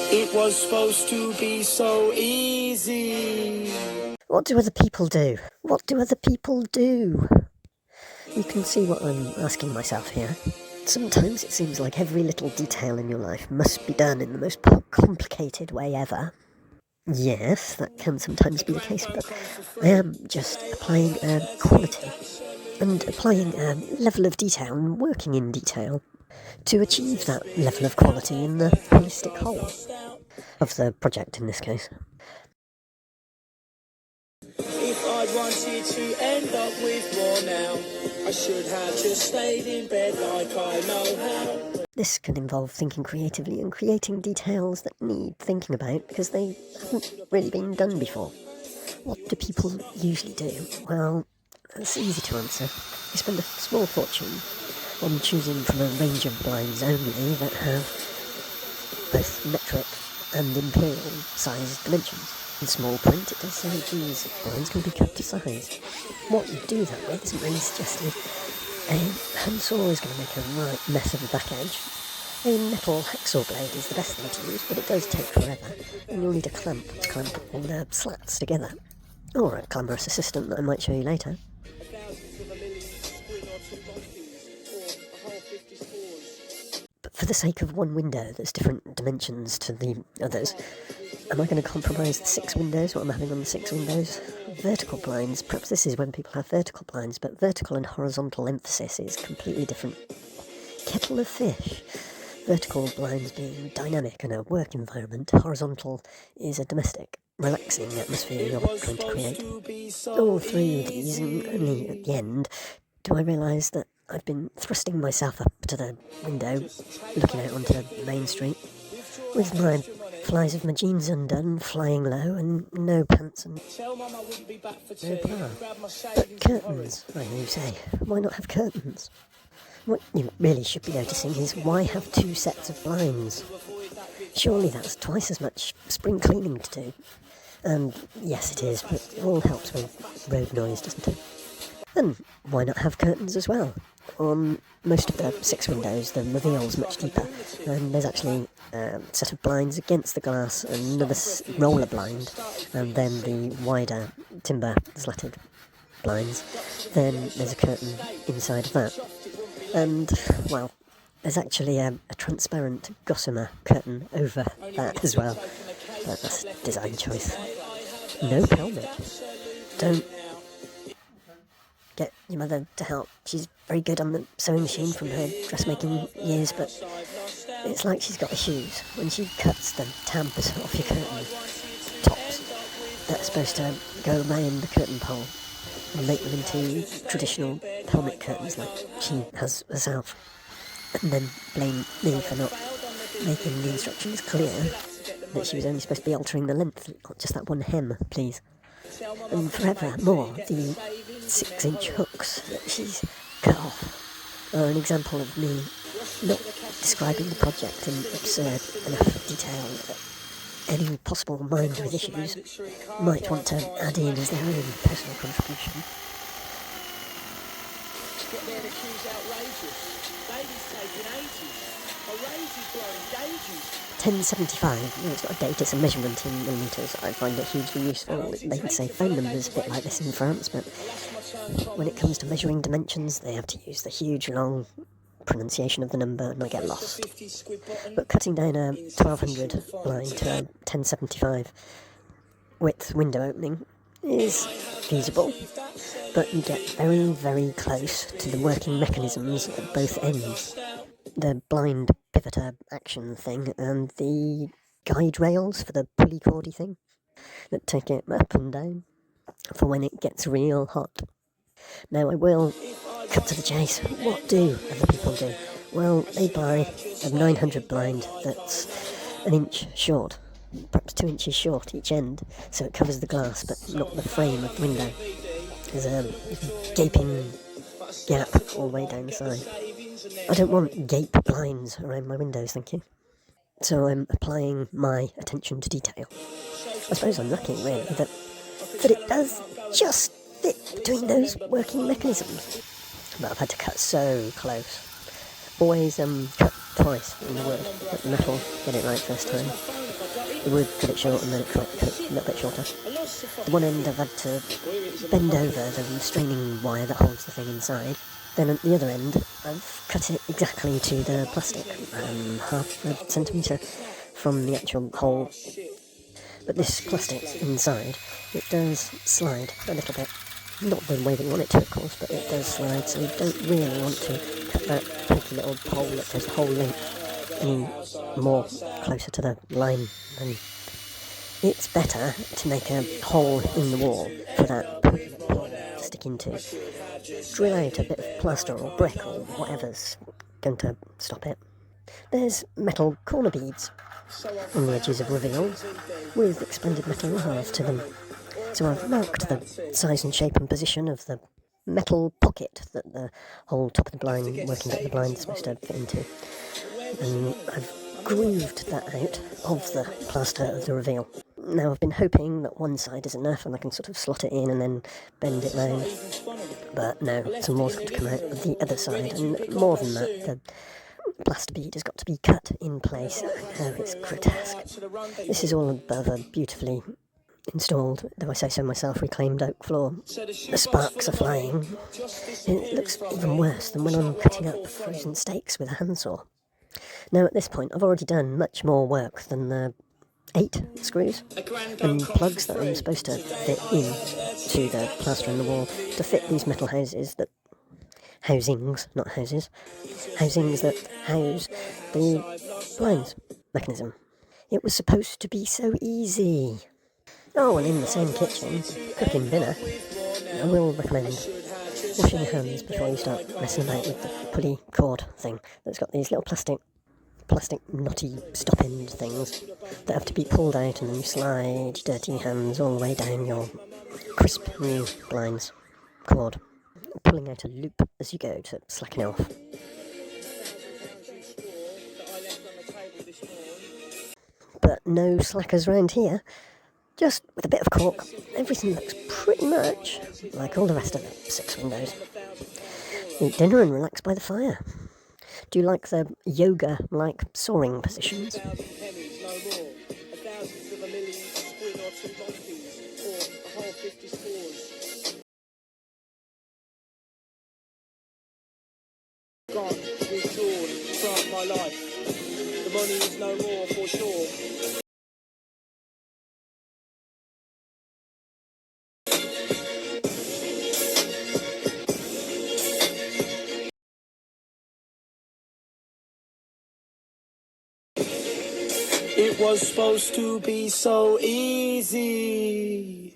It was supposed to be so easy. What do other people do? What do other people do? You can see what I'm asking myself here. Sometimes it seems like every little detail in your life must be done in the most complicated way ever. Yes, that can sometimes be the case, but I am just applying quality and applying a level of detail and working in detail to achieve that level of quality in the holistic whole of the project in this case. If I wanted to end up with more now, I should have just stayed in bed like I know how. This can involve thinking creatively and creating details that need thinking about because they haven't really been done before. What do people usually do? Well, that's easy to answer. You spend a small fortune on choosing from a range of blinds only that have both metric and imperial size dimensions. In small print, it does say these blinds can be cut to size. What you do that with isn't really suggested. A handsaw is going to make a right mess of the back edge. A metal hacksaw blade is the best thing to use, but it does take forever, and you'll need a clamp to clamp all the slats together. Or a clamorous assistant that I might show you later. But for the sake of one window that's different dimensions to the others, am I going to compromise the 6 windows, what I'm having on the 6 windows? Vertical blinds, perhaps this is when people have vertical blinds, but vertical and horizontal emphasis is completely different. Kettle of fish. Vertical blinds being dynamic and a work environment, horizontal is a domestic, relaxing atmosphere you're trying to create. All through these, and only at the end, do I realise that I've been thrusting myself up to the window, looking out onto Main Street, with my flies of my jeans undone, flying low, and no pants and no bra. But curtains, I hear you say. Why not have curtains? What you really should be noticing is why have 2 sets of blinds? Surely that's twice as much spring cleaning to do. And yes, it is, but it all helps with road noise, doesn't it? And why not have curtains as well? On most of the 6 windows, the reveal's much deeper, and there's actually a set of blinds against the glass, another roller blind, and then the wider timber slatted blinds. Then there's a curtain inside of that. And, well, there's actually a transparent gossamer curtain over that as well. But that's a design choice. No pelmet. Don't get your mother to help. She's very good on the sewing machine from her dressmaking years, but it's like she's got issues when she cuts the tabs off your curtain tops that are supposed to go around the curtain pole and make them into traditional helmet curtains like she has herself, and then blame me for not making the instructions clear that she was only supposed to be altering the length, not just that one hem, please. And forevermore, the 6-inch hooks that she's cut off are an example of me not describing the project in absurd enough detail that any possible mind with issues might want to add in as their own personal contribution. 1075, no, it's not a date, it's a measurement in millimetres. I find it hugely useful. They can say phone numbers a bit like this in France, but when it comes to measuring dimensions, they have to use the huge, long pronunciation of the number, and I get lost. But cutting down a 1200 blind to a 1075 width window opening is feasible, but you get very, very close to the working mechanisms at both ends. The blind pivoter action thing and the guide rails for the pulley cordy thing that take it up and down for when it gets real hot. Now I will cut to the chase. What do other people do? Well, they buy a 900 blind that's an inch short, perhaps 2 inches short each end, so it covers the glass but not the frame of the window. There's a gaping gap all the way down the side. I don't want gape blinds around my windows, thank you. So I'm applying my attention to detail. I suppose I'm lucky, really, that it does just fit between those working mechanisms. But I've had to cut so close. Always cut twice in the wood, let the metal get it right first time. the wood, cut it short, and then cut it a little bit shorter. The one end I've had to bend over the restraining wire that holds the thing inside. Then at the other end, I've cut it exactly to the plastic, half a centimetre from the actual hole. But this plastic inside, it does slide a little bit. Not the way that you want it to, of course, but it does slide, so you don't really want to cut that pinky little hole that goes the whole length any more closer to the line. And it's better to make a hole in the wall for that pinky little hole to stick into. Drill out a bit of plaster or brick or whatever's going to stop it. There's metal corner beads on the edges of reveals with expanded metal halves to them. So I've marked the size and shape and position of the metal pocket that the whole top of the blind, working bit of the blind, is supposed to fit into. And I've grooved that out of the plaster of the reveal. Now I've been hoping that one side is enough and I can sort of slot it in and then bend it round. But no, some more's got to come out of the other side, and more than that, the plaster bead has got to be cut in place. Oh, it's grotesque. This is all above a beautifully installed, though I say so myself, reclaimed oak floor. The sparks are flying. It looks even worse than when I'm cutting up frozen steaks with a handsaw. Now at this point I've already done much more work than the 8 screws and plugs that I'm supposed to fit in to the plaster in the wall to fit these metal housings, not houses, housings that house the blinds mechanism. It was supposed to be so easy. Oh, and in the same kitchen, cooking dinner, I will recommend washing your hands before you start messing about with the pulley cord thing that's got these little plastic knotty stop end things that have to be pulled out, and then you slide your dirty hands all the way down your crisp new blinds cord, pulling out a loop as you go to slacken it off. But no slackers round here. Just with a bit of cork, everything looks pretty much like all the rest of the 6 windows. Eat dinner and relax by the fire. Do you like the yoga-like soaring positions? Gone, withdrawn from my life. The money is no more for sure. It was supposed to be so easy.